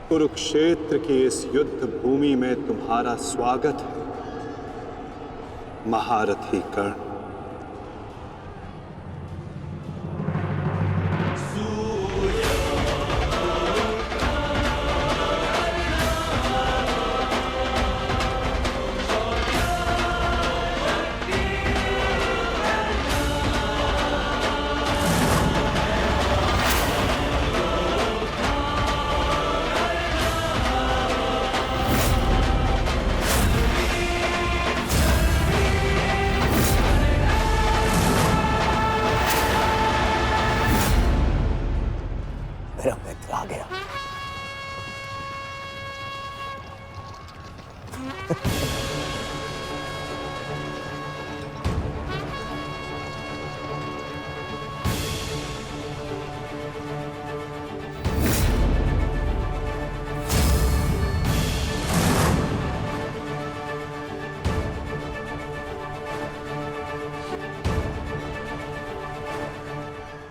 कुरुक्षेत्र की इस युद्ध भूमि में तुम्हारा स्वागत है, महारथी कर्ण। मेरा मित्र आ गया।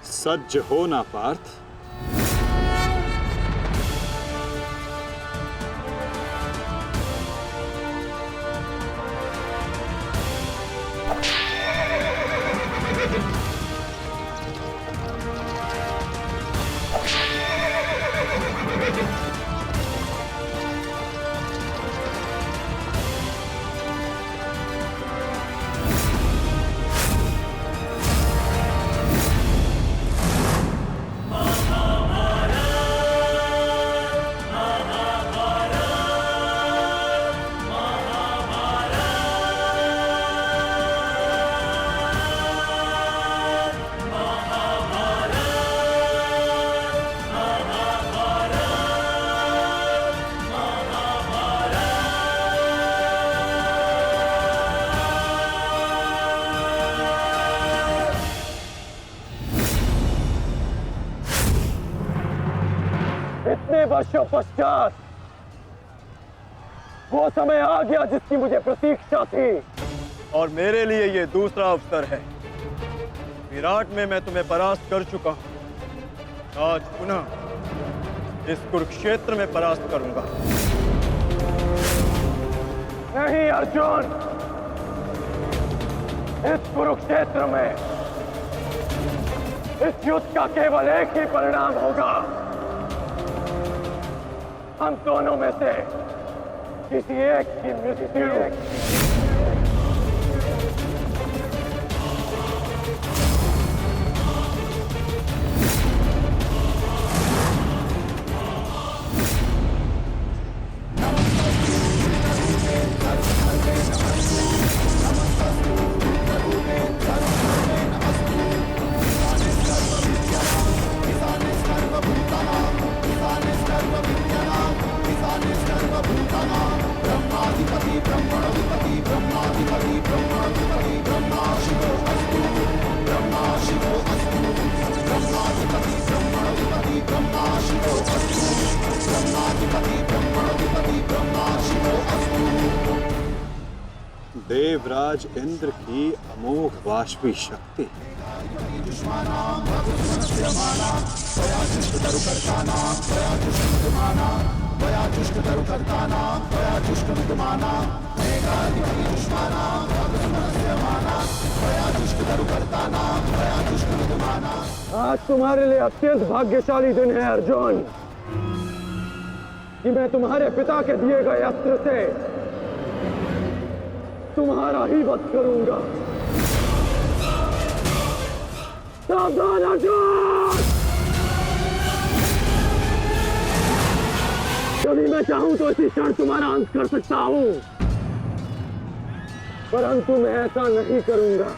सज्ज हो ना पार्थ? इतने वर्षों पश्चात वो समय आ गया जिसकी मुझे प्रतीक्षा थी, और मेरे लिए ये दूसरा अवसर है। विराट में मैं तुम्हें परास्त कर चुका हूं, आज पुनः इस कुरुक्षेत्र में परास्त करूंगा। नहीं अर्जुन, इस कुरुक्षेत्र में इस युद्ध का केवल एक ही परिणाम होगा। हम दोनों में से किसी एक की मृत्यु। देवराज इंद्र की अमोघ वाष्पी शक्ति। आज तुम्हारे लिए अत्यंत भाग्यशाली दिन है अर्जुन, कि मैं तुम्हारे पिता के दिए गए अस्त्र से तुम्हारा ही वध करूंगा। सावधान अर्जुन! कभी मैं चाहूं तो इसी क्षण तुम्हारा अंत कर सकता हूं, परंतु मैं ऐसा नहीं करूंगा।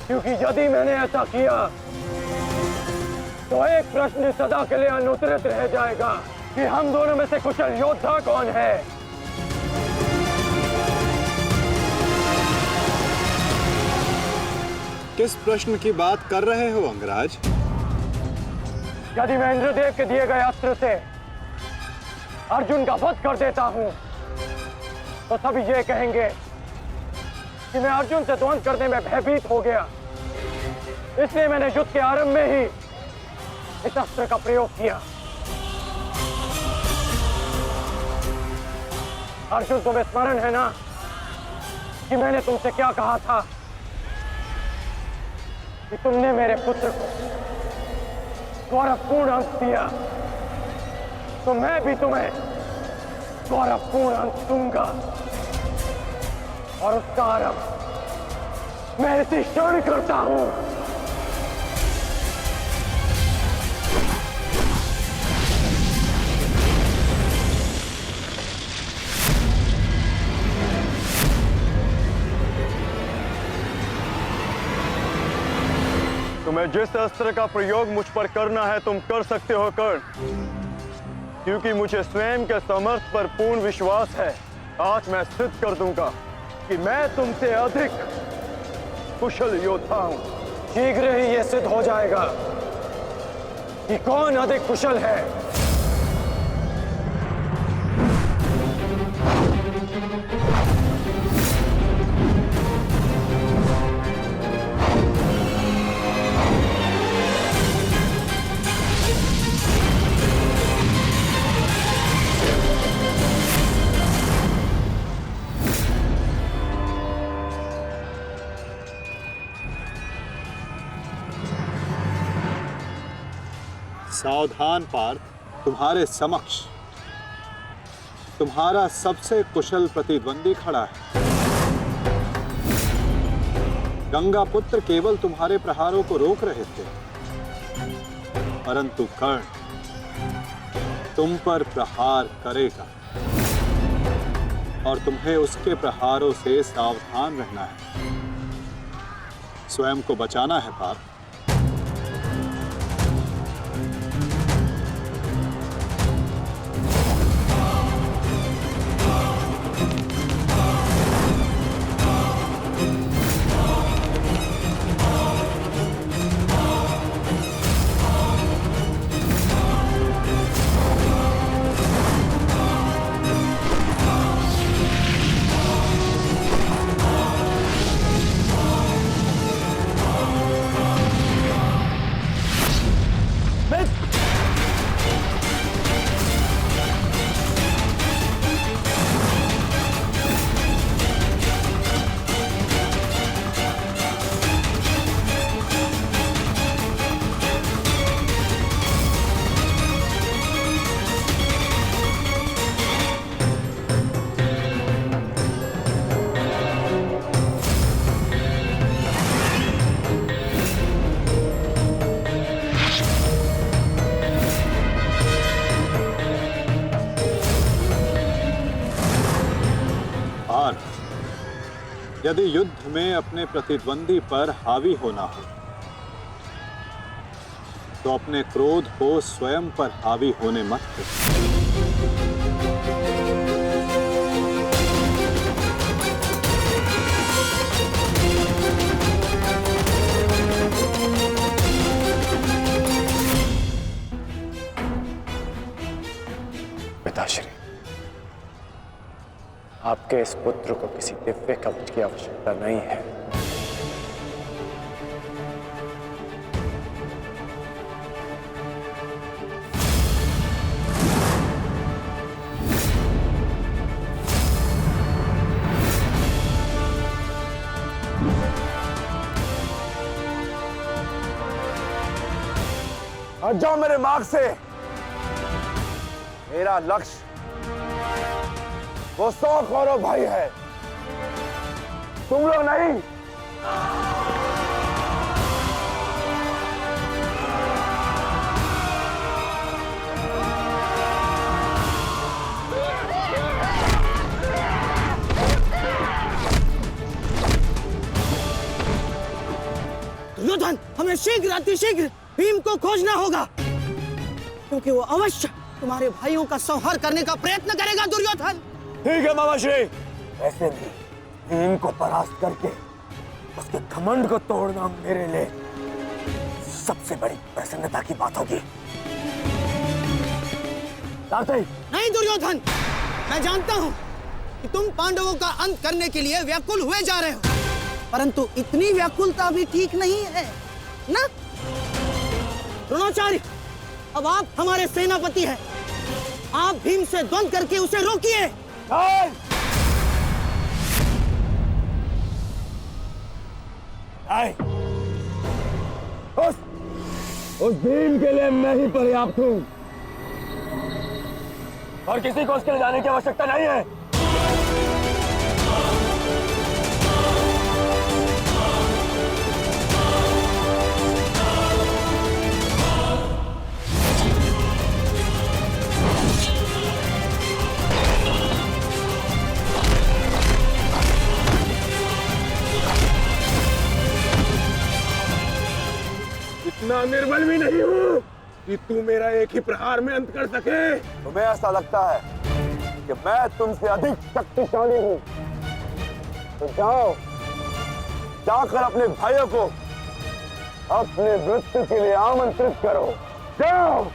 क्योंकि यदि मैंने ऐसा किया तो एक प्रश्न सदा के लिए अनुत्तरित रह जाएगा कि हम दोनों में से कुशल योद्धा कौन है। किस प्रश्न की बात कर रहे हो अंगराज? यदि मैं इंद्रदेव के दिए गए अस्त्र से अर्जुन का वध कर देता हूं तो सभी ये कहेंगे कि मैं अर्जुन से द्वंद्व करने में भयभीत हो गया। इसलिए मैंने युद्ध के आरंभ में ही इस अस्त्र का प्रयोग किया। अर्जुन, तुम्हें स्मरण है ना कि मैंने तुमसे क्या कहा था कि तुमने मेरे पुत्र को गौरवपूर्ण अंत दिया, तो मैं भी तुम्हें गौरवपूर्ण अंत दूंगा। और उसका आरंभ मैं इसी क्षण करता हूं। तुम्हें जिस अस्त्र का प्रयोग मुझ पर करना है तुम कर सकते हो कर्ण, क्योंकि मुझे स्वयं के सामर्थ्य पर पूर्ण विश्वास है। आज मैं सिद्ध कर दूंगा कि मैं तुमसे अधिक कुशल योद्धा हूं। शीघ्र ही यह सिद्ध हो जाएगा कि कौन अधिक कुशल है। सावधान पार्थ, तुम्हारे समक्ष तुम्हारा सबसे कुशल प्रतिद्वंदी खड़ा है। गंगा पुत्र केवल तुम्हारे प्रहारों को रोक रहे थे, परंतु कर्ण तुम पर प्रहार करेगा और तुम्हें उसके प्रहारों से सावधान रहना है। स्वयं को बचाना है पार्थ। यदि युद्ध में अपने प्रतिद्वंदी पर हावी होना हो तो अपने क्रोध को स्वयं पर हावी होने मत दो। पिताश्री, आपके इस पुत्र को किसी दिव्य कवच की आवश्यकता नहीं है। हट जाओ मेरे मार्ग से। मेरा लक्ष्य वो 100 कौरव भाई है, तुम लोग नहीं। दुर्योधन, हमें शीघ्र अतिशीघ्र भीम को खोजना होगा, क्योंकि वो अवश्य तुम्हारे भाइयों का संहार करने का प्रयत्न करेगा। दुर्योधन, ठीक है मामाश्री। वैसे भी भीम को परास्त करके उसके घमंड को तोड़ना मेरे लिए सबसे बड़ी प्रसन्नता की बात होगी। नहीं दुर्योधन, मैं जानता हूं कि तुम पांडवों का अंत करने के लिए व्याकुल हुए जा रहे हो, परंतु इतनी व्याकुलता भी ठीक नहीं है ना? द्रोणाचार्य, अब आप हमारे सेनापति हैं। आप भीम से द्वंद्व करके उसे रोकिए। उस भीम के लिए मैं ही पर्याप्त हूं और किसी को उसके लिए जाने की आवश्यकता नहीं है। इतना निर्बल भी नहीं हूँ कि तू मेरा एक ही प्रहार में अंत कर सके। तुम्हें ऐसा लगता है कि मैं तुमसे अधिक शक्तिशाली हूँ? तो जाओ, जाकर अपने भाइयों को अपने मृत्यु के लिए आमंत्रित करो। जाओ।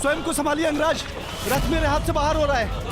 स्वयं को संभालिए अंगराज, रथ मेरे हाथ से बाहर हो रहा है।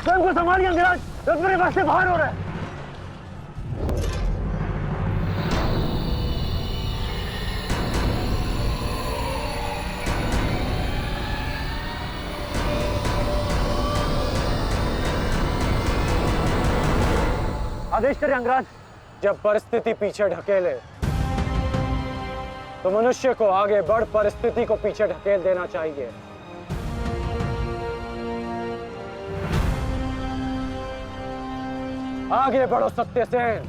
स्वयं को संभालिए अंगराज, रथ मेरे पास से बाहर हो रहा है। आदेश करें अंगराज। जब परिस्थिति पीछे ढकेले तो मनुष्य को आगे बढ़ परिस्थिति को पीछे ढकेल देना चाहिए। आगे बढ़ो सत्यसेन।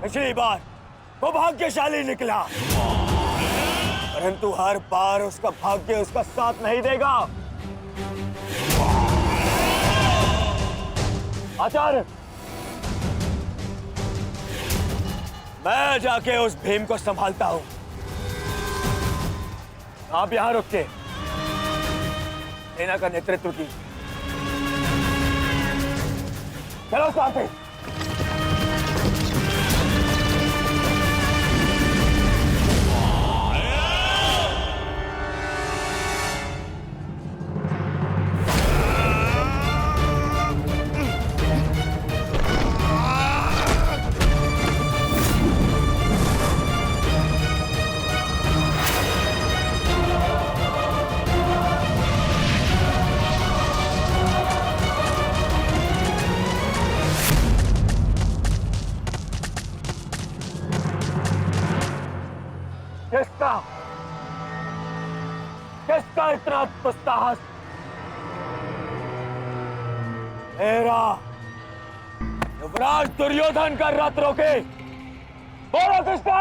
पिछली बार वो भाग्यशाली निकला, परंतु हर बार उसका भाग्य उसका साथ नहीं देगा। आचार्य, मैं जाके उस भीम को संभालता हूं। आप यहां रुक के सेना का नेतृत्व की। चलो साथी। मेरा? किसका इतना दुस्साहस? मेरा युवराज दुर्योधन का रथ रोके। बोलो किसका?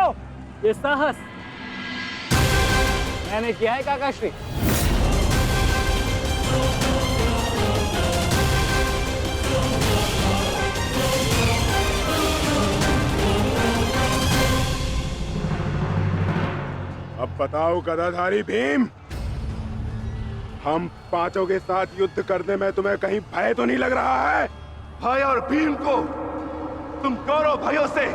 ये साहस मैंने किया है काकाश्री। अब बताओ गदाधारी भीम, हम पांचों के साथ युद्ध करने में तुम्हें कहीं भय तो नहीं लग रहा है? भाई और भीम को तुम कौरव भाइयों से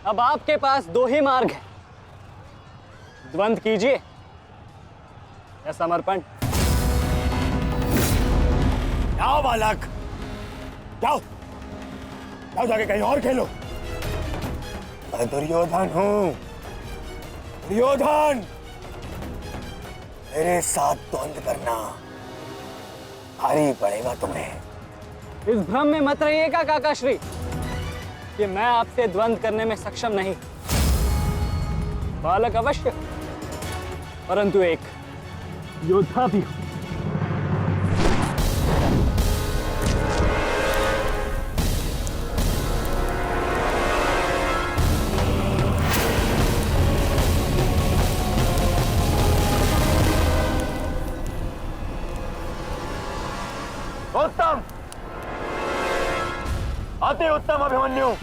अब आपके पास दो ही मार्ग है, द्वंद कीजिए या समर्पण। जाओ बालक, जाओ जाओ, जाके कहीं और खेलो। मैं दुर्योधन हूं, दुर्योधन। मेरे साथ द्वंद करना भारी पड़ेगा तुम्हें। इस भ्रम में मत रहिएगा काकाश्री कि मैं आपसे द्वंद करने में सक्षम नहीं। बालक अवश्य, परंतु एक योद्धा भी हूं। उत्तम, अति उत्तम अभिमन्यु।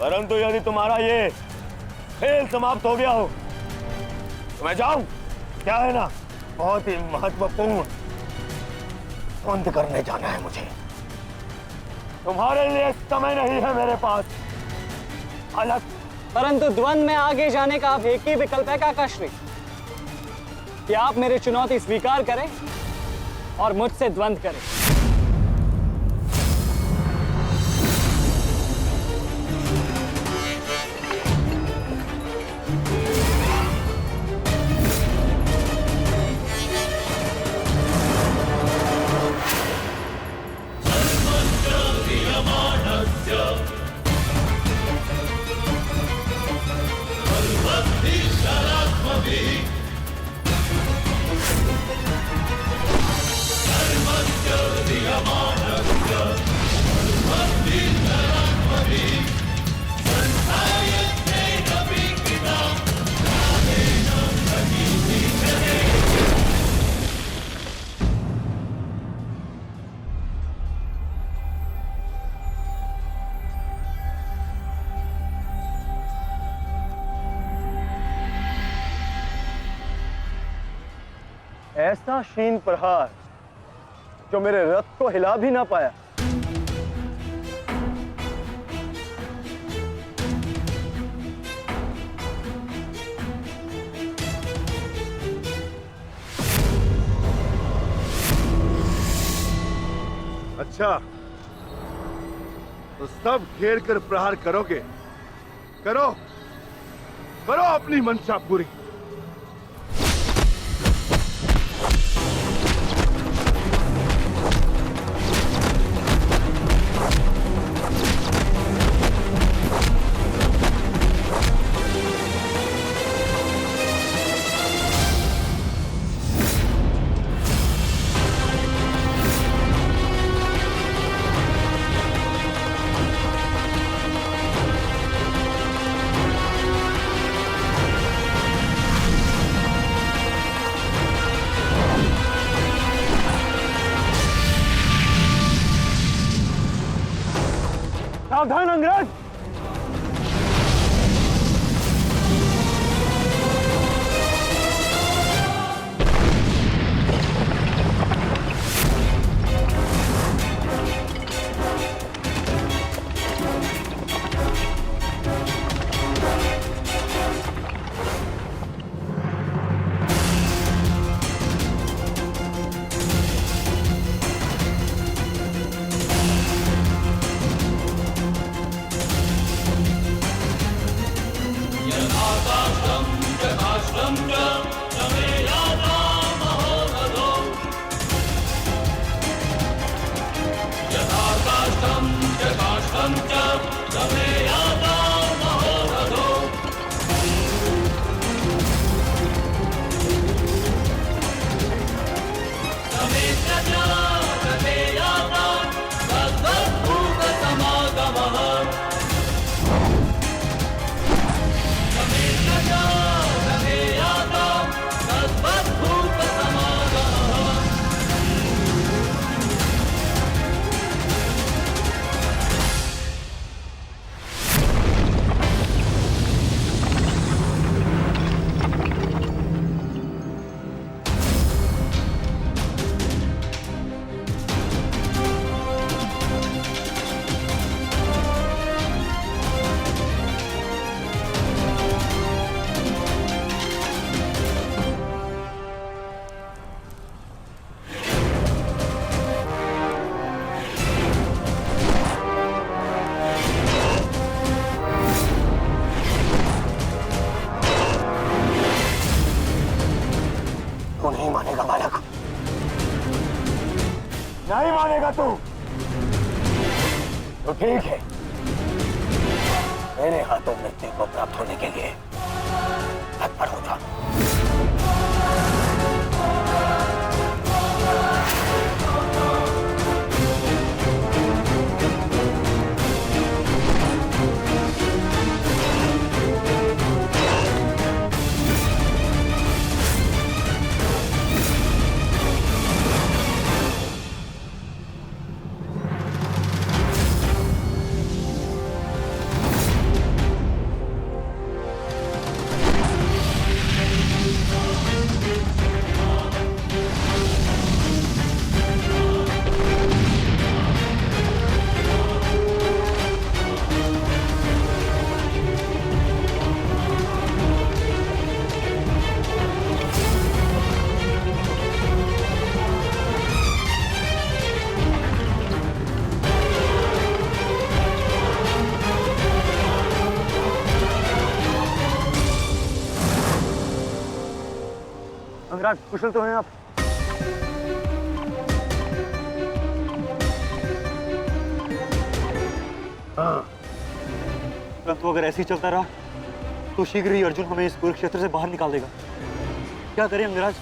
परंतु यदि तुम्हारा ये खेल समाप्त हो गया हो तो मैं जाऊं? क्या है ना, बहुत ही महत्वपूर्ण द्वंद करने जाना है मुझे। तुम्हारे लिए समय नहीं है मेरे पास। अलग, परंतु द्वंद में आगे जाने का अब एक ही विकल्प है काकाश्री, कि आप मेरी चुनौती स्वीकार करें और मुझसे द्वंद करें। ऐसा शीन प्रहार जो मेरे रथ को हिला भी ना पाया। अच्छा, तो सब घेर कर प्रहार करोगे? करो, करो अपनी मंशा पूरी। सावधान अंग्रेज! को नहीं मानेगा बालक, नहीं मानेगा तू तो ठीक है। मेरे हाथों मृत्यु को प्राप्त होने के लिए तत्पर हो जा। अंगराज, कुशल तो हैं आप? परंतु अगर ऐसे ही चलता रहा तो शीघ्र ही अर्जुन हमें इस कुरुक्षेत्र से बाहर निकाल देगा। क्या करें अंगराज?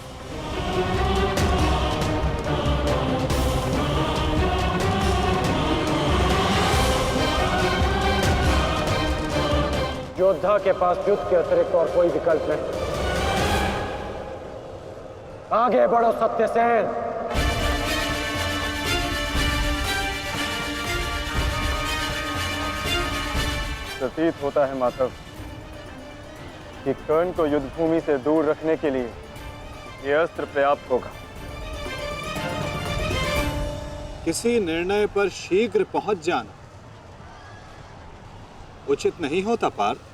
योद्धा के पास युद्ध के अतिरिक्त और कोई विकल्प नहीं। आगे बढ़ो सत्यसेन। प्रतीत होता है माधव कि कर्ण को युद्ध भूमि से दूर रखने के लिए यह अस्त्र पर्याप्त होगा। किसी निर्णय पर शीघ्र पहुंच जाना उचित नहीं होता पार्थ।